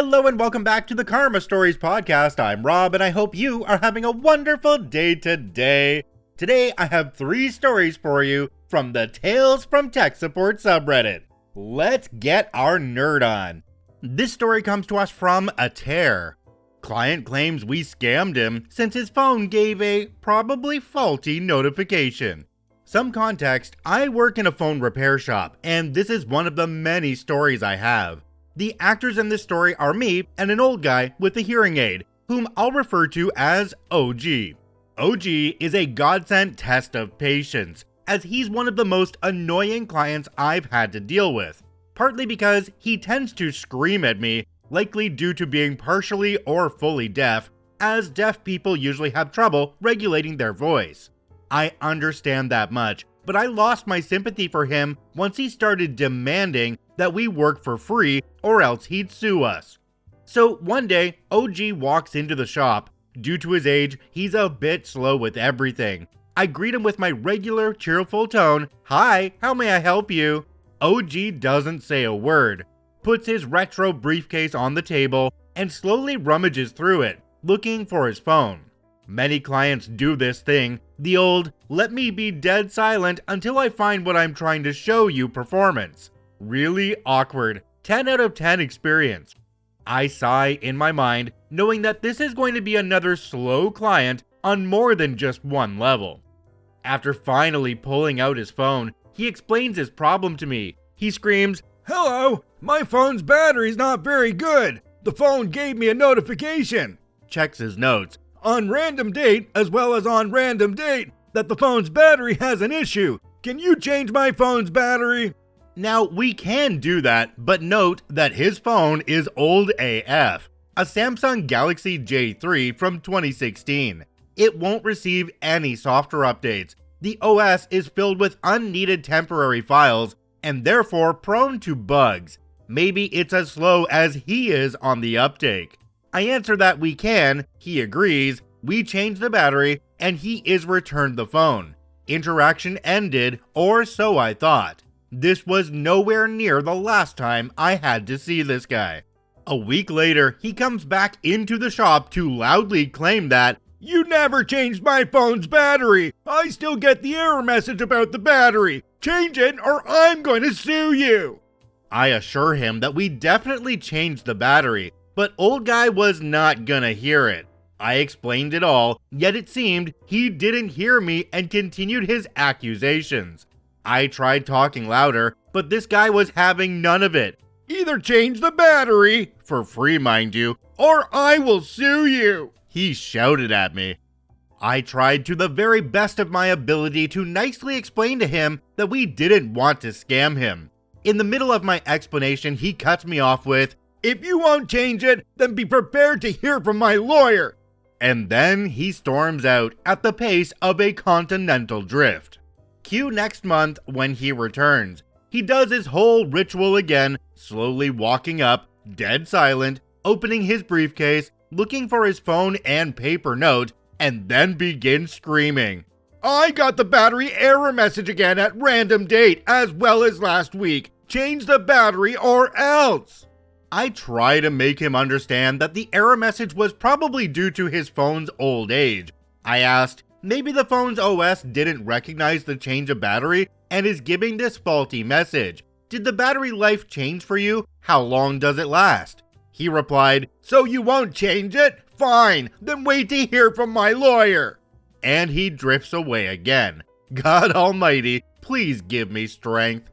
Hello and welcome back to the Karma Stories podcast. I'm Rob and I hope you are having a wonderful day today. Today I have 3 stories for you from the Tales from Tech Support subreddit. Let's get our nerd on. This story comes to us from a tear. Client claims we scammed him since his phone gave a probably faulty notification. Some context, I work in a phone repair shop and this is one of the many stories I have. The actors in this story are me and an old guy with a hearing aid, whom I'll refer to as OG. OG is a godsend test of patience, as he's one of the most annoying clients I've had to deal with, partly because he tends to scream at me, likely due to being partially or fully deaf, as deaf people usually have trouble regulating their voice. I understand that much, but I lost my sympathy for him once he started demanding that we work for free or else he'd sue us. So one day, OG walks into the shop. Due to his age, he's a bit slow with everything. I greet him with my regular cheerful tone, "Hi, how may I help you?" OG doesn't say a word, puts his retro briefcase on the table, and slowly rummages through it, looking for his phone. Many clients do this thing, the old, "let me be dead silent until I find what I'm trying to show you" performance. Really awkward, 10 out of 10 experience. I sigh in my mind, knowing that this is going to be another slow client on more than just one level. After finally pulling out his phone, he explains his problem to me. He screams, "Hello, my phone's battery's not very good. The phone gave me a notification," checks his notes, "on random date as well as on random date that the phone's battery has an issue. Can you change my phone's battery?" Now, we can do that, but note that his phone is old AF, a Samsung Galaxy J3 from 2016. It won't receive any software updates. The OS is filled with unneeded temporary files and therefore prone to bugs. Maybe it's as slow as he is on the uptake. I answer that we can, he agrees, we change the battery, and he is returned the phone. Interaction ended, or so I thought. This was nowhere near the last time I had to see this guy. A week later, he comes back into the shop to loudly claim that, "You never changed my phone's battery. I still get the error message about the battery. Change it or I'm going to sue you." I assure him that we definitely changed the battery, but old guy was not gonna hear it. I explained it all, yet it seemed he didn't hear me and continued his accusations. I tried talking louder, but this guy was having none of it. "Either change the battery, for free mind you, or I will sue you," he shouted at me. I tried to the very best of my ability to nicely explain to him that we didn't want to scam him. In the middle of my explanation, he cuts me off with, "If you won't change it, then be prepared to hear from my lawyer." And then he storms out at the pace of a continental drift. Cue next month when he returns. He does his whole ritual again, slowly walking up, dead silent, opening his briefcase, looking for his phone and paper note, and then begins screaming, "I got the battery error message again at random date as well as last week. Change the battery or else." I try to make him understand that the error message was probably due to his phone's old age. I asked, maybe the phone's OS didn't recognize the change of battery and is giving this faulty message. Did the battery life change for you? How long does it last? He replied, "So you won't change it? Fine, then wait to hear from my lawyer." And he drifts away again. God almighty, please give me strength.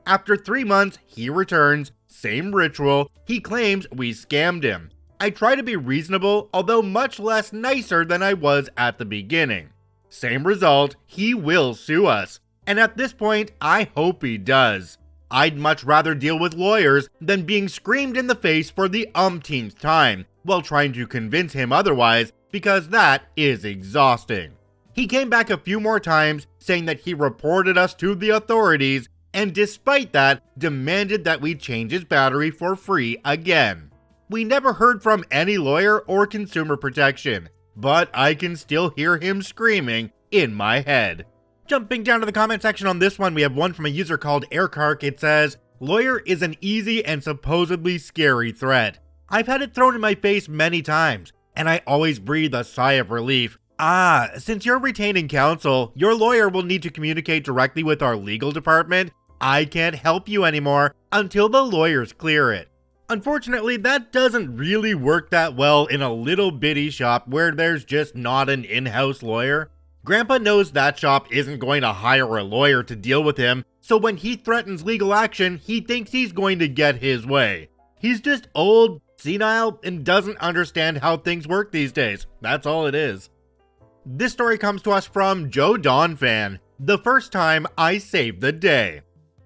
After 3 months, he returns, same ritual, he claims we scammed him. I try to be reasonable, although much less nicer than I was at the beginning. Same result, he will sue us. And at this point, I hope he does. I'd much rather deal with lawyers than being screamed in the face for the umpteenth time, while trying to convince him otherwise, because that is exhausting. He came back a few more times, saying that he reported us to the authorities, and despite that, demanded that we change his battery for free again. We never heard from any lawyer or consumer protection, but I can still hear him screaming in my head. Jumping down to the comment section on this one, we have one from a user called Aircark. It says, "Lawyer is an easy and supposedly scary threat. I've had it thrown in my face many times, and I always breathe a sigh of relief. Since you're retaining counsel, your lawyer will need to communicate directly with our legal department. I can't help you anymore until the lawyers clear it. Unfortunately, that doesn't really work that well in a little bitty shop where there's just not an in-house lawyer. Grandpa knows that shop isn't going to hire a lawyer to deal with him, so when he threatens legal action, he thinks he's going to get his way. He's just old, senile, and doesn't understand how things work these days. That's all it is. This story comes to us from Joe Don Fan. The first time I saved the day.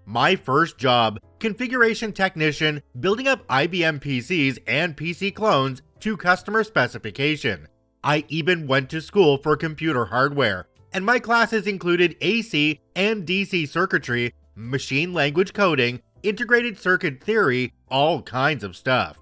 My first job, configuration technician, building up IBM PCs and PC clones to customer specification. I even went to school for computer hardware, and my classes included AC and DC circuitry, machine language coding, integrated circuit theory, all kinds of stuff.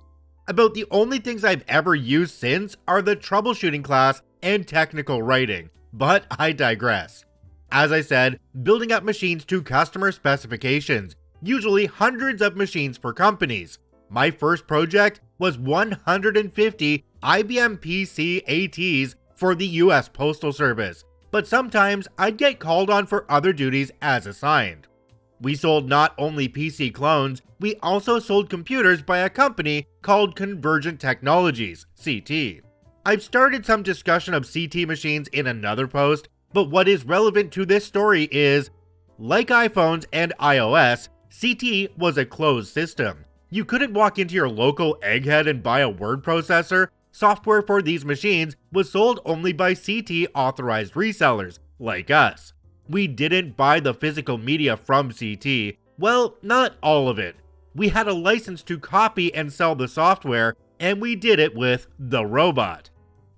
About the only things I've ever used since are the troubleshooting class and technical writing, but I digress. As I said, building up machines to customer specifications, usually hundreds of machines for companies. My first project was 150 IBM PC ATs for the US Postal Service, but sometimes I'd get called on for other duties as assigned. We sold not only PC clones, we also sold computers by a company called Convergent Technologies, CT. I've started some discussion of CT machines in another post, but what is relevant to this story is, like iPhones and iOS, CT was a closed system. You couldn't walk into your local Egghead and buy a word processor. Software for these machines was sold only by CT authorized resellers, like us. We didn't buy the physical media from CT. Well, not all of it. We had a license to copy and sell the software, and we did it with the robot.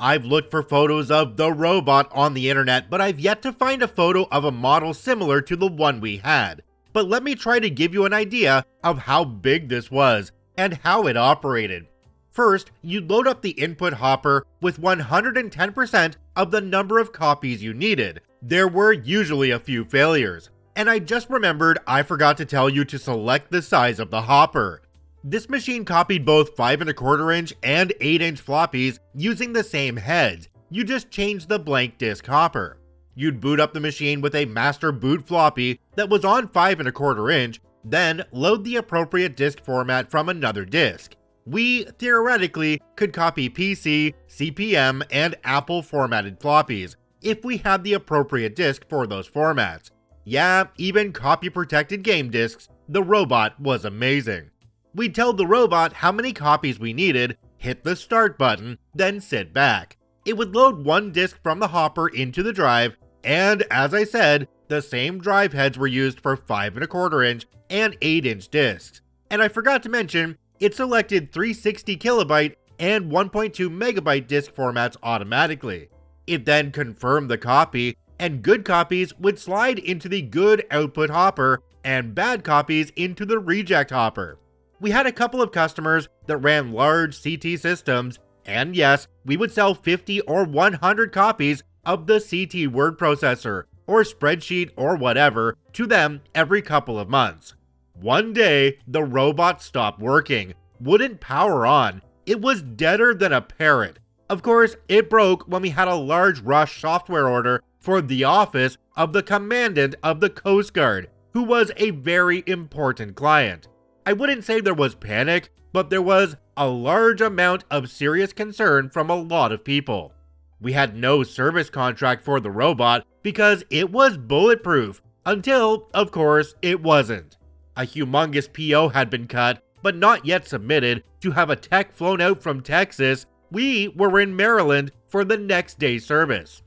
I've looked for photos of the robot on the internet, but I've yet to find a photo of a model similar to the one we had. But let me try to give you an idea of how big this was and how it operated. First, you'd load up the input hopper with 110% of the number of copies you needed. There were usually a few failures. And I just remembered I forgot to tell you to select the size of the hopper. This machine copied both 5 1/4 inch and 8 inch floppies using the same heads. You just changed the blank disk hopper. You'd boot up the machine with a master boot floppy that was on 5 1/4 inch, then load the appropriate disk format from another disk. We, theoretically, could copy PC, CP/M, and Apple formatted floppies, if we had the appropriate disk for those formats. Yeah, even copy protected game disks, the robot was amazing. We'd tell the robot how many copies we needed, hit the start button, then sit back. It would load one disk from the hopper into the drive, and as I said, the same drive heads were used for 5 1/4 inch and 8 inch disks. And I forgot to mention, it selected 360 kilobyte and 1.2 megabyte disk formats automatically. It then confirmed the copy, and good copies would slide into the good output hopper, and bad copies into the reject hopper. We had a couple of customers that ran large CT systems, and yes, we would sell 50 or 100 copies of the CT word processor, or spreadsheet, or whatever, to them every couple of months. One day, the robot stopped working, wouldn't power on. It was deader than a parrot. Of course, it broke when we had a large rush software order for the office of the Commandant of the Coast Guard, who was a very important client. I wouldn't say there was panic, but there was a large amount of serious concern from a lot of people. We had no service contract for the robot because it was bulletproof, until, of course, it wasn't. A humongous PO had been cut, but not yet submitted, to have a tech flown out from Texas. We were in Maryland for the next day's service.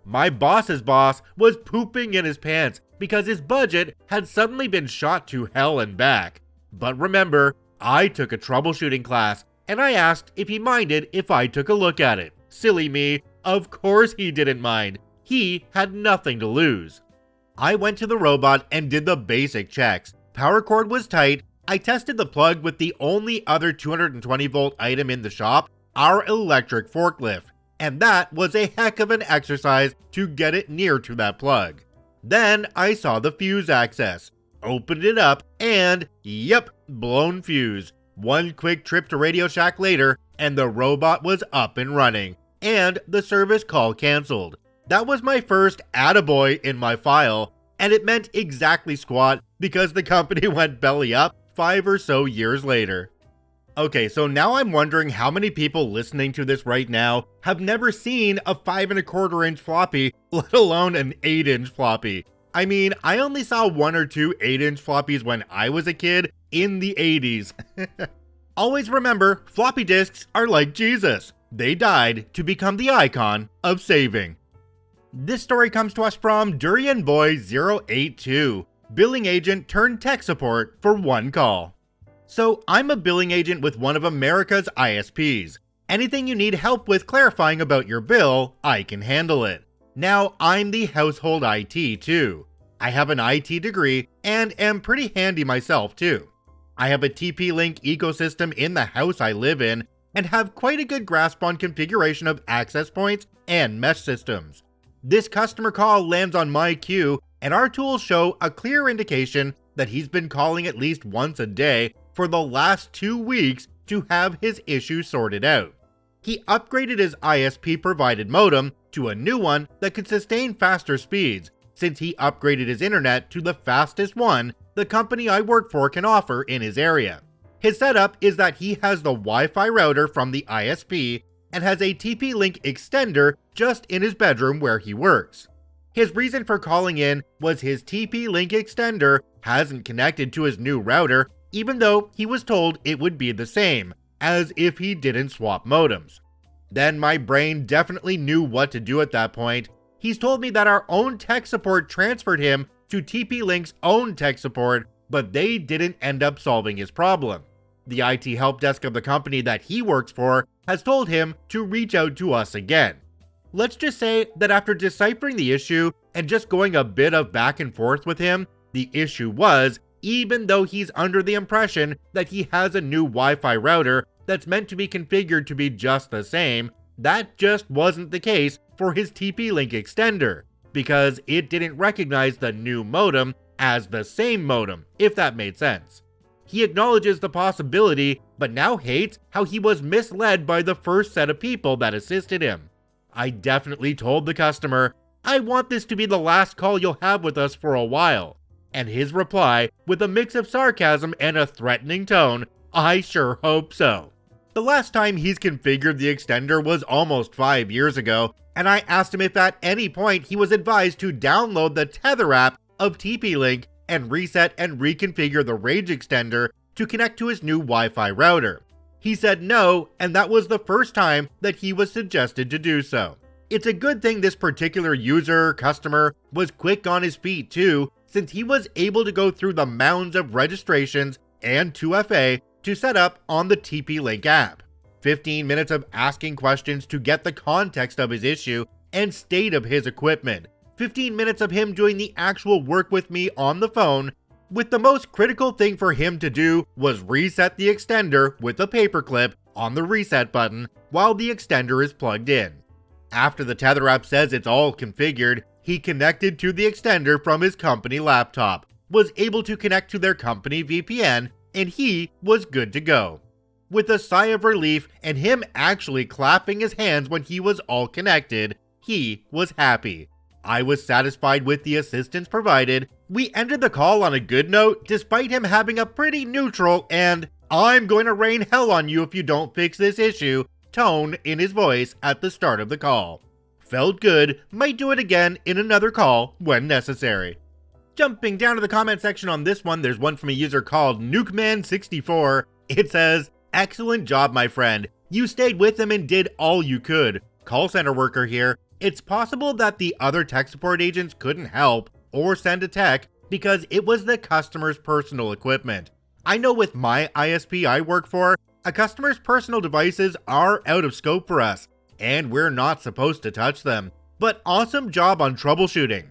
My boss's boss was pooping in his pants because his budget had suddenly been shot to hell and back. But remember, I took a troubleshooting class, and I asked if he minded if I took a look at it. Silly me, of course he didn't mind. He had nothing to lose. I went to the robot and did the basic checks. Power cord was tight. I tested the plug with the only other 220 volt item in the shop, our electric forklift. And that was a heck of an exercise to get it near to that plug. Then I saw the fuse access, opened it up, and yep, blown fuse. One quick trip to Radio Shack later, and the robot was up and running, and the service call canceled. That was my first attaboy in my file, and it meant exactly squat because the company went belly up 5 or so years later. Okay, so now I'm wondering how many people listening to this right now have never seen a 5 1/4 inch floppy, let alone an 8-inch floppy. I mean, I only saw 1 or 2 8-inch floppies when I was a kid in the 80s. Always remember, floppy disks are like Jesus. They died to become the icon of saving. This story comes to us from DurianBoy082, billing agent turned tech support for one call. So I'm a billing agent with one of America's ISPs. Anything you need help with clarifying about your bill, I can handle it. Now, I'm the household IT too. I have an IT degree and am pretty handy myself too. I have a TP-Link ecosystem in the house I live in and have quite a good grasp on configuration of access points and mesh systems. This customer call lands on my queue and our tools show a clear indication that he's been calling at least once a day for the last 2 weeks to have his issue sorted out. He upgraded his ISP provided modem to a new one that could sustain faster speeds, since he upgraded his internet to the fastest one the company I work for can offer in his area. His setup is that he has the Wi-Fi router from the ISP and has a TP-Link extender just in his bedroom where he works. His reason for calling in was his TP-Link extender hasn't connected to his new router, even though he was told it would be the same, as if he didn't swap modems. Then my brain definitely knew what to do at that point. He's told me that our own tech support transferred him to TP-Link's own tech support, but they didn't end up solving his problem. The IT help desk of the company that he works for has told him to reach out to us again. Let's just say that after deciphering the issue and just going a bit of back and forth with him, the issue was, even though he's under the impression that he has a new Wi-Fi router that's meant to be configured to be just the same, that just wasn't the case for his TP-Link extender, because it didn't recognize the new modem as the same modem, if that made sense. He acknowledges the possibility, but now hates how he was misled by the first set of people that assisted him. I definitely told the customer, I want this to be the last call you'll have with us for a while. And his reply, with a mix of sarcasm and a threatening tone, I sure hope so. The last time he's configured the extender was almost 5 years ago, and I asked him if at any point he was advised to download the Tether app of TP-Link and reset and reconfigure the range extender to connect to his new Wi-Fi router. He said no, and that was the first time that he was suggested to do so. It's a good thing this particular customer was quick on his feet too, since he was able to go through the mounds of registrations and 2FA to set up on the TP-Link app. 15 minutes of asking questions to get the context of his issue and state of his equipment. 15 minutes of him doing the actual work with me on the phone, with the most critical thing for him to do was reset the extender with a paperclip on the reset button while the extender is plugged in. After the Tether app says it's all configured, he connected to the extender from his company laptop, was able to connect to their company VPN, and he was good to go. With a sigh of relief and him actually clapping his hands when he was all connected, he was happy. I was satisfied with the assistance provided. We ended the call on a good note despite him having a pretty neutral and "I'm going to rain hell on you if you don't fix this issue" tone in his voice at the start of the call. Felt good, might do it again in another call when necessary. Jumping down to the comment section on this one, there's one from a user called Nukeman64. It says, "Excellent job, my friend. You stayed with him and did all you could. Call center worker here. It's possible that the other tech support agents couldn't help or send a tech because it was the customer's personal equipment. I know with my ISP I work for, a customer's personal devices are out of scope for us, and we're not supposed to touch them. But awesome job on troubleshooting."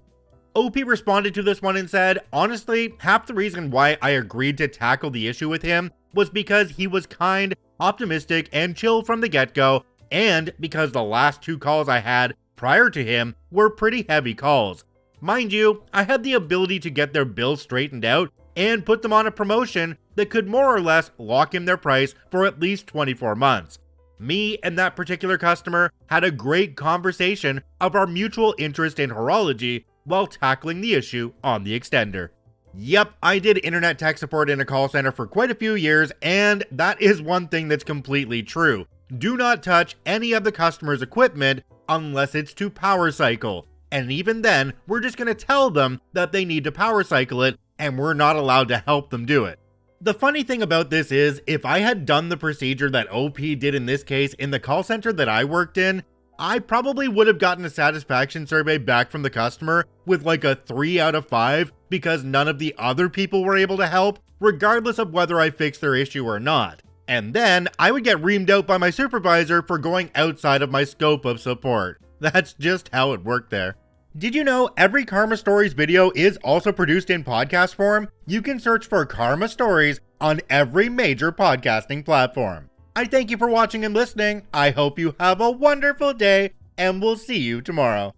OP responded to this one and said, "Honestly, half the reason why I agreed to tackle the issue with him was because he was kind, optimistic, and chill from the get-go, and because the last 2 calls I had prior to him were pretty heavy calls. Mind you, I had the ability to get their bills straightened out and put them on a promotion that could more or less lock in their price for at least 24 months. Me and that particular customer had a great conversation of our mutual interest in horology while tackling the issue on the extender. Yep, I did internet tech support in a call center for quite a few years, and that is one thing that's completely true. Do not touch any of the customer's equipment unless it's to power cycle. And even then, we're just going to tell them that they need to power cycle it, and we're not allowed to help them do it. The funny thing about this is, if I had done the procedure that OP did in this case in the call center that I worked in, I probably would have gotten a satisfaction survey back from the customer with like a 3 out of 5 because none of the other people were able to help, regardless of whether I fixed their issue or not. And then I would get reamed out by my supervisor for going outside of my scope of support. That's just how it worked there. Did you know every Karma Stories video is also produced in podcast form? You can search for Karma Stories on every major podcasting platform. I thank you for watching and listening. I hope you have a wonderful day, and we'll see you tomorrow.